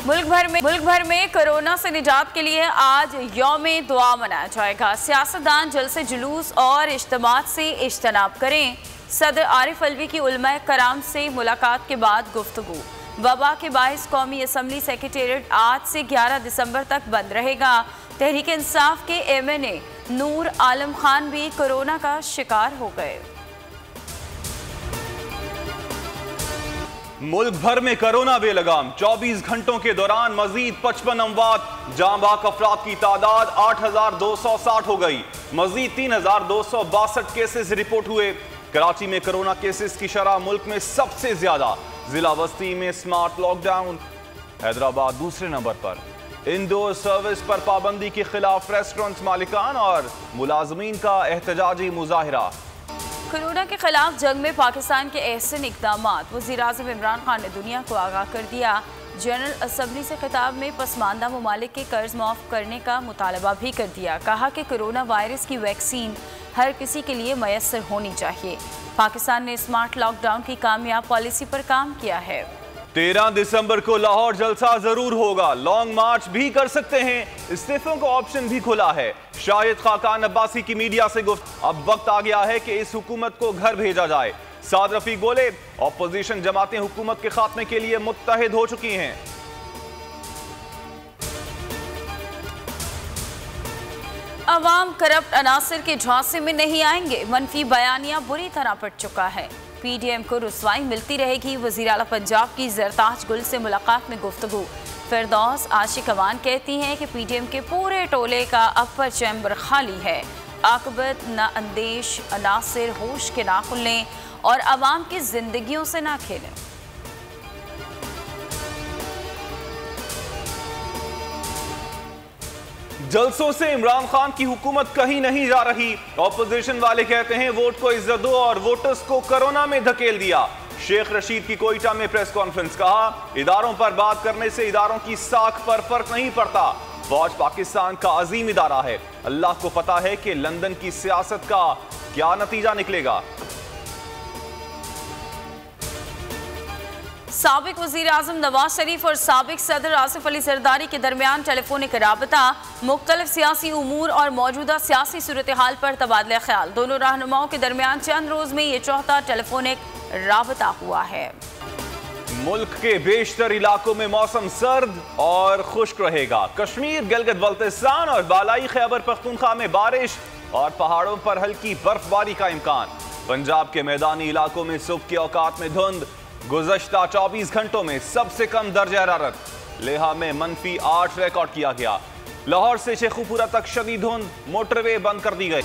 मुल्क भर में कोरोना से निजात के लिए आज यौम दुआ मनाया जाएगा। सियासतदान जलसे जुलूस और इज्तिमात से इज्तनाब करें। सदर आरिफ अलवी की उलमाए कराम से मुलाकात के बाद गुफ्तगू। वबा के बाइस कौमी असम्बली सेक्रेटेरिएट आज से 11 दिसंबर तक बंद रहेगा। तहरीक इंसाफ के MNA नूर आलम खान भी कोरोना का शिकार हो गए। मुल्क भर में कोरोना बेलगाम। 24 घंटों के दौरान मजीद 55 अमवात। जाँ बाक अफराद की तादाद 8,260 हो गई। मजीद 3,262 केसेस रिपोर्ट हुए। कराची में कोरोना केसेस की शरह मुल्क में सबसे ज्यादा। जिला बस्ती में स्मार्ट लॉकडाउन। हैदराबाद दूसरे नंबर पर। इंडोर सर्विस पर पाबंदी के खिलाफ रेस्टोरेंट मालिकान और मुलाजमीन का एहतजाजी मुजाहिरा। कोरोना के खिलाफ जंग में पाकिस्तान के अहसन इक़दामात। वज़ीर-ए-आज़म इमरान खान ने दुनिया को आगाह कर दिया। जनरल असम्बली से खिताब में पसमानदा ममालिक के कर्ज माफ़ करने का मुतालबा भी कर दिया। कहा कि कोरोना वायरस की वैक्सीन हर किसी के लिए मयसर होनी चाहिए। पाकिस्तान ने स्मार्ट लॉकडाउन की कामयाब पॉलिसी पर काम किया है। 13 दिसंबर को लाहौर जलसा जरूर होगा। लॉन्ग मार्च भी कर सकते हैं। इस्तीफों का ऑप्शन भी खुला है। शाहिद खाकान अब्बासी की मीडिया से गुफ्त। अब वक्त आ गया है कि इस हुकूमत को घर भेजा जाए। साद रफीक बोले, ऑपोजिशन जमातें हुकूमत के खात्मे के लिए मुत्तहिद हो चुकी हैं। अवाम करप्ट अनासर के झांसे में नहीं आएंगे। मनफी बयानिया बुरी तरह पड़ चुका है। PDM को रुसवाई मिलती रहेगी। वज़ीर आला पंजाब की जरताज गुल से मुलाकात में गुफ्तगू। फिरदौस आशिक अवान कहती हैं कि PDM के पूरे टोले का अपर चैम्बर खाली है। आकबत ना अंदेश अनासिर होश के ना खुलें और अवाम की जिंदगियों से ना खेलें। जलसों से इमरान खान की हुकूमत कहीं नहीं जा रही। ऑपोजिशन वाले कहते हैं वोट को इज्जत दो और वोटर्स को कोरोना में धकेल दिया। शेख रशीद की कोयटा में प्रेस कॉन्फ्रेंस। कहा, इदारों पर बात करने से इदारों की साख पर फर्क नहीं पड़ता। फौज पाकिस्तान का अजीम इदारा है। अल्लाह को पता है कि लंदन की सियासत का क्या नतीजा निकलेगा। साबिक वज़ीर-ए-आज़म नवाज शरीफ और साबिक सदर आसिफ अली जरदारी के दरमियान टेलीफोनिक राबता। मुख्तलिफ सियासी उमूर और मौजूदा सियासी सूरत हाल पर तबादला ख्याल। दोनों रहनुमाओं के दरमियान चंद रोज में ये चौथा टेलीफोनिक राबता हुआ है। मुल्क के बेशतर इलाकों में मौसम सर्द और खुश्क रहेगा। कश्मीर, गिलगित बल्तिस्तान और बालाई खैबर पख्तूनख्वा में बारिश और पहाड़ों पर हल्की बर्फबारी का इम्कान। पंजाब के मैदानी इलाकों में सुबह के औकात में धुंध। गुज़श्ता 24 घंटों में सबसे कम दर्जा हरारत लेहा में -8 रिकॉर्ड किया गया। लाहौर से शेखुपुरा तक शदीद धुंध। मोटरवे बंद कर दी गई।